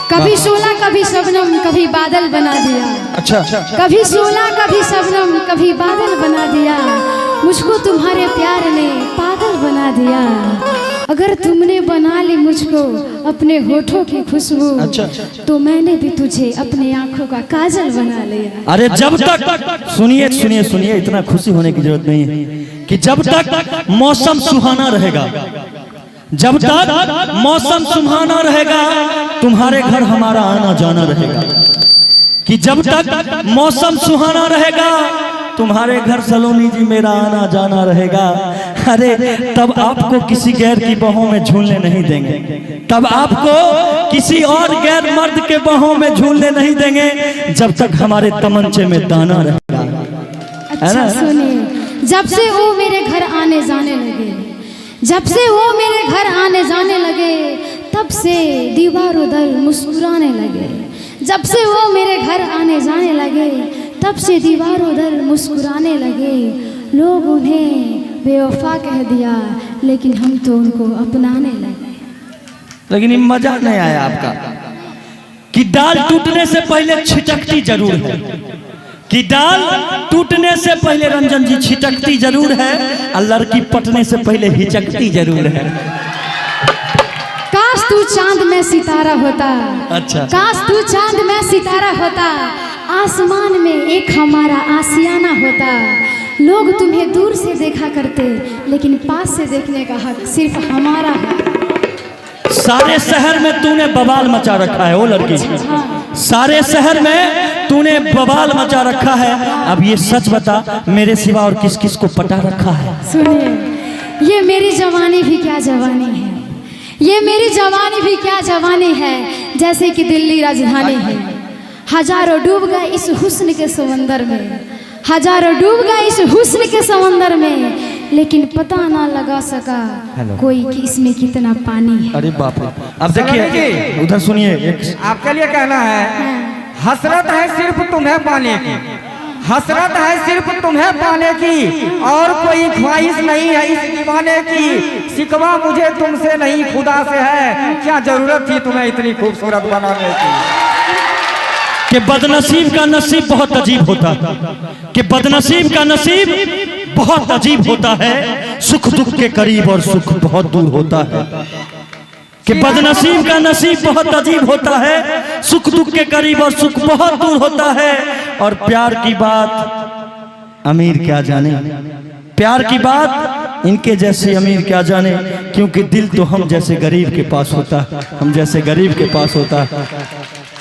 कभी शोला कभी शबनम कभी बादल बना दिया। अच्छा कभी शोला कभी शबनम कभी बादल बना दिया। मुझको तुम्हारे प्यार ने पागल बना दिया। अगर तुमने बना ली मुझको अपने होठों की खुशबू, अच्छा तो मैंने भी तुझे अपने आंखों का काजल बना लिया। अरे जब तक सुनिए सुनिए सुनिए, इतना खुशी होने की जरूरत नहीं है कि जब तक मौसम सुहाना रहेगा, जब तक मौसम सुहाना रहेगा तुम्हारे घर हमारा आना जाना रहेगा। कि जब तक मौसम सुहाना रहेगा तुम्हारे घर सलोनी जी मेरा आना जाना रहेगा। अरे तब आपको किसी गैर की बाहों में झूलने नहीं देंगे, तब आपको किसी और गैर मर्द के बाहों में झूलने नहीं देंगे जब तक हमारे तमंचे में दाना रहेगा। अच्छा सुनिए, जब से वो मेरे घर आने जाने लगे, जब से वो मेरे घर आने जाने लगे, तब से दीवारों दर मुस्कुराने लगे। जब से वो मेरे घर आने जाने लगे, तब से दीवारों दर मुस्कुराने लगे। लोग उन्हें बेवफा कह दिया, लेकिन हम तो उनको अपनाने लगे। लेकिन ये मजा नहीं आया आपका कि डाल टूटने से पहले छिटकती जरूर है, कि डाल टूटने से पहले रंजन जी छिटकती जरूर है, और लड़की पटने से पहले हिचकती जरूर है। काश तू चांद में सितारा होता, अच्छा काश तू चांद में सितारा होता, आसमान में एक हमारा आशियाना होता। लोग तुम्हें दूर से देखा करते, लेकिन पास से देखने का हक सिर्फ हमारा है। सारे शहर में तूने बवाल मचा रखा है, वो लड़की सारे शहर में तूने बवाल मचा रखा है। अब ये सच बता, मेरे सिवा और किस किस को पटा रखा है? सुनिए, ये मेरी जवानी भी क्या जवानी है, ये मेरी जवानी भी क्या जवानी है। जैसे कि दिल्ली राजधानी है, हजारों डूब गए इस हुस्न के समंदर में, हजारों डूब गए इस हुस्न के समंदर में, लेकिन पता ना लगा सका कोई कि इसमें कितना पानी है। अरे बाप रे, अब देखिए उधर सुनिए, आपके लिए कहना है, हसरत है सिर्फ तुम्हें पाने की, हसरत है सिर्फ तुम्हें पाने की, और कोई ख्वाहिश नहीं है इस दीवाने की। शिकवा मुझे तुमसे नहीं खुदा से है, क्या जरूरत थी तुम्हें इतनी खूबसूरत बनाने की। कि बदनसीब का नसीब बहुत अजीब होता है, कि बदनसीब का नसीब बहुत अजीब होता है। सुख दुख के करीब और सुख बहुत दूर होता है। कि बदनसीब का नसीब बहुत अजीब होता है, सुख दुख के करीब और सुख बहुत दूर होता है। और प्यार की बात अमीर क्या जाने, प्यार की बात इनके जैसे अमीर क्या जाने, क्योंकि दिल तो हम जैसे गरीब के पास होता है, हम जैसे गरीब के पास होता है।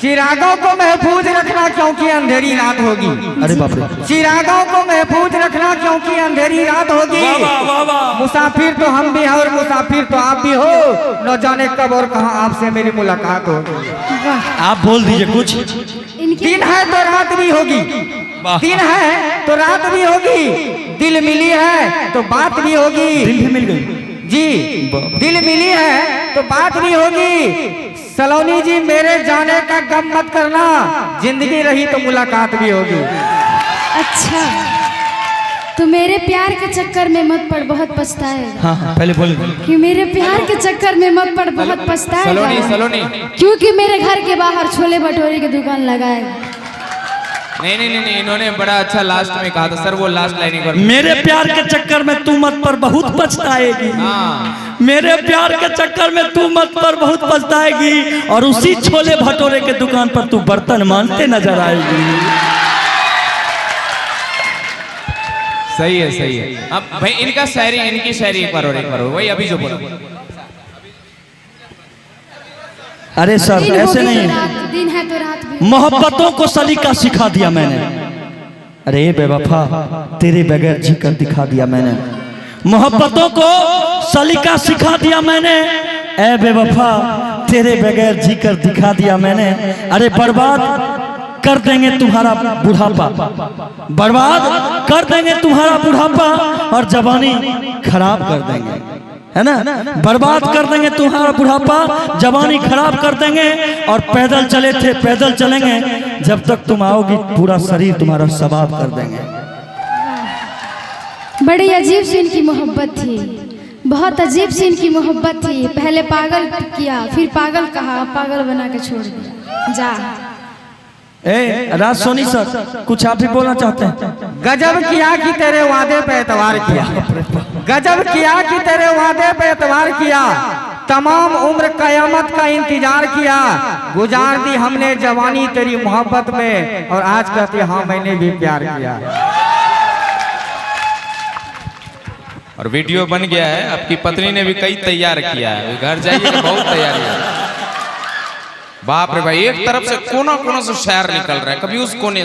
चिरागों को महफूज रखना क्योंकि अंधेरी रात होगी। अरे बाप रे, चिरागों को महफूज रखना क्योंकि अंधेरी रात होगी। मुसाफिर तो हम भी हैं और मुसाफिर तो आप भी हो, न जाने कब और कहां आपसे मेरी मुलाकात होगी। आप बोल दीजिए कुछ। दिन है तो रात भी होगी, दिन है तो रात भी होगी, दिल मिली है तो बात भी होगी। दिल भी मिल गई जी, दिल मिली है तो बात भी होगी। सलोनी जी मेरे जाने का गम मत करना, जिंदगी रही तो मुलाकात भी होगी। अच्छा, तो मेरे प्यार के चक्कर में मत पड़, बहुत पछताएगा। हाँ पहले बोल। कि मेरे प्यार के चक्कर में मत पड़, बहुत पछताएगा। सलोनी सलोनी क्योंकि मेरे घर के बाहर छोले भटूरे की दुकान लगाएगा। नहीं, इन्होंने बड़ा अच्छा लास्ट में कहा था सर, वो लास्ट लाइन एक बार। मेरे प्यार के चक्कर में तू मत पर बहुत पछताएगी, मेरे प्यार के चक्कर में तू मत पर बहुत पछताएगी, और उसी छोले भटूरे के दुकान पर तू बर्तन मांजते नजर आएगी। सही है सही है। अब भाई इनका शायरी, इनकी शायरी एक बार और वही अभी जो बोला। अरे सर दिन ऐसे होगी नहीं, तो रात, दिन है तो रात भी। मोहब्बतों को सलीका सिखा दिया मैंने। अरे बेवफा तेरे बगैर जीकर दिखा दिया मैंने, मोहब्बतों को सलीका सिखा दिया मैंने। ए बेवफा तेरे बगैर जीकर दिखा दिया मैंने। अरे बर्बाद कर देंगे तुम्हारा बुढ़ापा, बर्बाद कर देंगे तुम्हारा बुढ़ापा, और जवानी खराब कर देंगे, है ना, बर्बाद कर देंगे तुम्हारा बुढ़ापा, जवानी खराब कर देंगे। और पैदल चले थे पैदल चलेंगे, जब तक तुम आओगी पूरा शरीर तुम्हारा सवाब कर देंगे। बड़ी अजीब सी इनकी मोहब्बत थी। बहुत अजीब सी इनकी मोहब्बत थी। पहले पागल किया, फिर पागल कहा, पागल बना के छोड़ दिया। जा राज सोनी सर, कुछ आप भी बोलना चाहते हैं? गजब किया कि तेरे वादे पे एतवार किया, गजब किया कि तेरे वादे पे एतवार किया, तमाम उम्र कयामत का इंतजार किया, गुजार दी हमने जवानी तेरी मोहब्बत में, और आज कहती हाँ मैंने भी प्यार किया। और वीडियो बन गया है, आपकी पत्नी ने भी कई तैयार किया है, घर जाइए बहुत तैयारी है। बाप रे भाई, एक तरफ से कोना कोना से शायर निकल रहा है, कभी उस कोने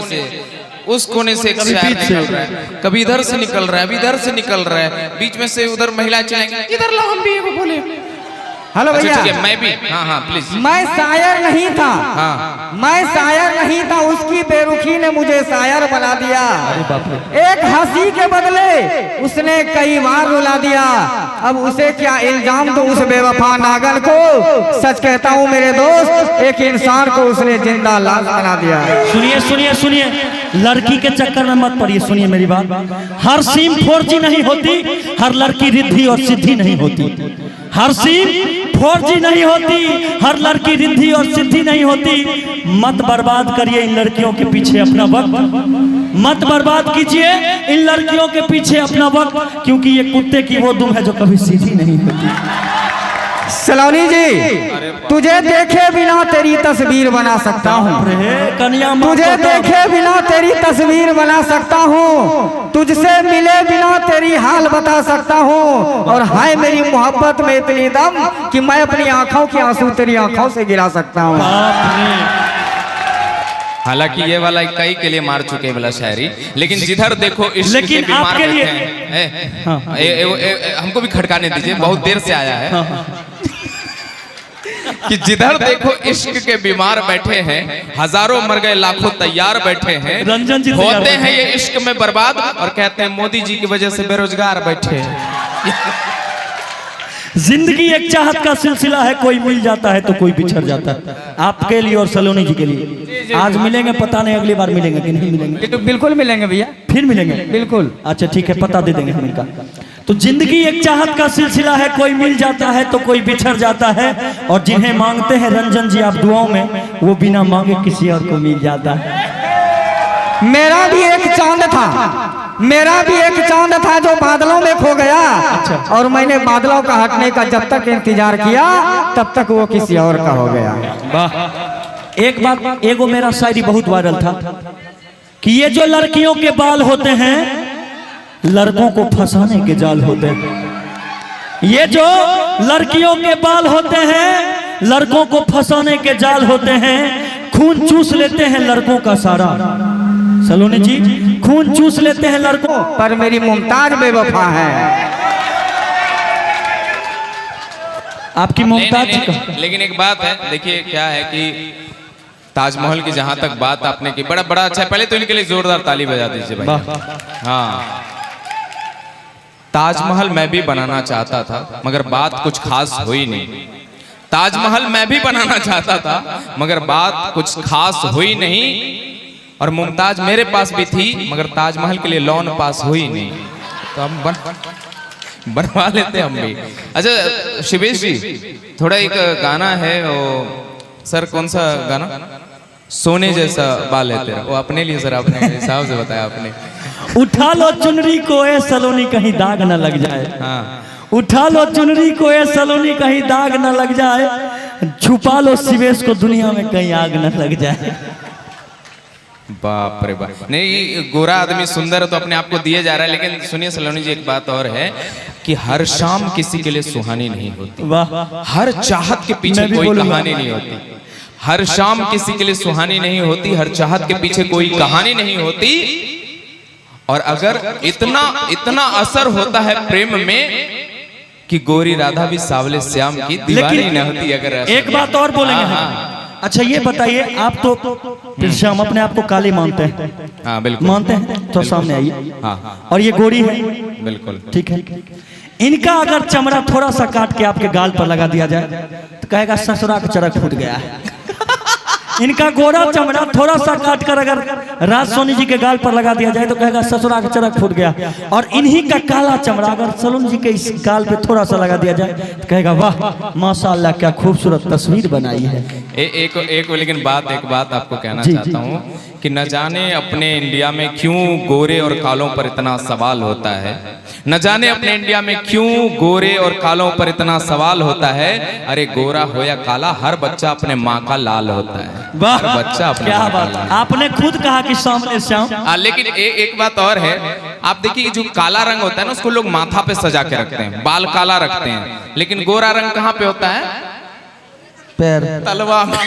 से एक शायर निकल रहा है, कभी इधर से निकल रहा है, अभी इधर से निकल रहा है, बीच में से उधर महिला चलेंगे, इधर लो हम भी बोले। हेलो भैया, मैं भी, हाँ प्लीज। मैं शायर नहीं था, हाँ मैं शायर नहीं था, उसकी बेरुखी ने मुझे शायर बना दिया। एक हंसी के बदले उसने कई बार रुला दिया, अब उसे क्या इल्जाम दो उस बेवफा नागन को। सच कहता हूँ मेरे दोस्त, एक इंसान को उसने जिंदा लाश बना दिया। सुनिए सुनिए सुनिए, लड़की के चक्कर में मत पड़िए, सुनिए मेरी बात। हर सिम 4G नहीं होती, हर लड़की रिद्धि और सिद्धि नहीं होती। हर सिम 4G नहीं होती, हर लड़की रिद्धि और सिद्धि नहीं होती। मत बर्बाद करिए इन लड़कियों के पीछे अपना वक्त, मत बर्बाद कीजिए इन लड़कियों के पीछे अपना वक्त, क्योंकि ये कुत्ते की वो दुम है जो कभी सीधी नहीं होती। सलोनी जी, तुझे देखे बिना तेरी तस्वीर बना सकता हूँ, तुझे देखे बिना तेरी तस्वीर बना सकता हूँ, तुझसे मिले बिना तेरी हाल बता सकता हूँ, और हाय मेरी मोहब्बत में इतनी दम कि मैं अपनी आंखों के आंसू तेरी आंखों से गिरा सकता हूँ। हालांकि ये वाला कई के लिए मार चुके वाला शायरी, लेकिन जिधर देखो इश्क के बीमार बैठे हैं। हमको भी खटकाने दीजिए, बहुत देर से आया है। कि जिधर देखो इश्क के बीमार बैठे हैं, हजारों मर गए लाखों तैयार बैठे हैं, रंजन जी होते हैं ये इश्क में बर्बाद, और कहते हैं मोदी जी की वजह से बेरोजगार बैठे हैं। जिंदगी एक चाहत का सिलसिला है, कोई मिल जाता है तो कोई बिछड़ जाता है। आपके लिए और सलोनी जी के लिए आज मिलेंगे, पता नहीं अगली बार मिलेंगे कि नहीं मिलेंगे। तो बिल्कुल मिलेंगे भैया, फिर मिलेंगे बिल्कुल। अच्छा ठीक है, पता दे देंगे हम इनका। तो जिंदगी एक चाहत का सिलसिला है, कोई मिल जाता है तो कोई बिछड़ जाता है, और जिन्हें मांगते हैं रंजन जी आप दुआओं में, वो बिना मांगे किसी और को मिल जाता है। मेरा भी एक चांद था, मेरा भी एक चांद था जो बादलों में खो गया। अच्छा। और मैंने बादलों का हटने का जब तक इंतजार किया, तब तक वो किसी और का हो गया। वाह। एक बात, एगो मेरा शायरी बहुत वायरल था कि ये जो लड़कियों के बाल होते हैं, लड़कों को फंसाने के जाल होते हैं। ये जो लड़कियों के बाल होते हैं, लड़कों को फंसाने के जाल होते हैं। खून चूस लेते हैं लड़कों का सारा, सलोनी जी, खून चूस लेते हैं लड़कों, पर मेरी मुमताज बेवफा है। आपकी मुमताज जी का। लेकिन एक बात है, देखिए क्या है कि ताजमहल की जहां तक बात आपने की, बड़ा बड़ा अच्छा है। पहले तो इनके लिए जोरदार ताली बजा दीजिए भाई। हाँ, ताजमहल मैं भी बनाना चाहता था, मगर बात कुछ खास हुई नहीं। ताजमहल मैं भी बनाना चाहता था, मगर बात कुछ खास हुई नहीं। और मुमताज मेरे पास भी थी, मगर ताजमहल के लिए लोन पास हुई नहीं। तो हम बनवा लेते हम भी। अच्छा शिवेश जी, थोड़ा एक गाना है वो, सर कौन सा गाना? सोने जैसा बाल है तेरा, वो अपने लिए सर, अपने हिसाब से बताया आपने। उठा लो चुनरी को ए सलोनी, कहीं दाग न लग जाए। हाँ, उठा लो चुनरी को ए सलोनी, कहीं दाग न लग जाए। छुपा लो शिवेश को दुनिया में, कहीं आग न लग जाए। बाप रे बाप। नहीं, गोरा आदमी सुंदर है तो अपने आप को दिए जा रहा है, लेकिन सुनिए सलोनी जी, एक बात और है कि हर शाम किसी के लिए सुहानी नहीं होती। वाह। हर चाहत के पीछे कोई कहानी नहीं होती। हर शाम किसी के लिए सुहानी नहीं होती, हर चाहत के पीछे कोई कहानी नहीं होती। और अगर इतना इतना असर होता है प्रेम में कि गोरी राधा भी सावले श्याम की दीवानी न होती। अगर एक बात और बोलेंगे। अच्छा ये बताइए, आप तो फिर से हम अपने आप को काले मानते हैं। हाँ बिल्कुल मानते हैं, तो सामने आइए। हाँ, और ये गोरी है, बिल्कुल ठीक है। इनका अगर चमड़ा थोड़ा सा काट के आपके गाल पर लगा दिया जाए तो कहेगा ससुरा का चरक फूट गया है। इनका गोरा चमड़ा थोड़ा सा काट कर अगर राज सोनी जी के गाल पर लगा दिया जाए तो कहेगा ससुरा का चरक फूट गया। और इन्हीं का काला चमड़ा अगर सलोन जी के इस गाल पे थोड़ा सा लगा दिया जाए तो कहेगा वाह माशाअल्लाह क्या खूबसूरत तस्वीर बनाई है। एक लेकिन एक बात आपको कहना चाहता हूँ कि न जाने अपने इंडिया में क्यों गोरे और कालों पर इतना सवाल होता है, न जाने अपने इंडिया में क्यों गोरे और कालों पर इतना सवाल होता है। अरे गोरा हो या काला, हर बच्चा अपने माँ का लाल होता है, हर बच्चा अपने क्या माँ का बात, लाल। आपने खुद कहा कि सामने श्याम। लेकिन एक बात और है, आप देखिए जो काला रंग होता है ना उसको लोग माथा पे सजा के रखते हैं, बाल काला रखते हैं, लेकिन गोरा रंग कहाँ पे होता है? पैर तलवा में।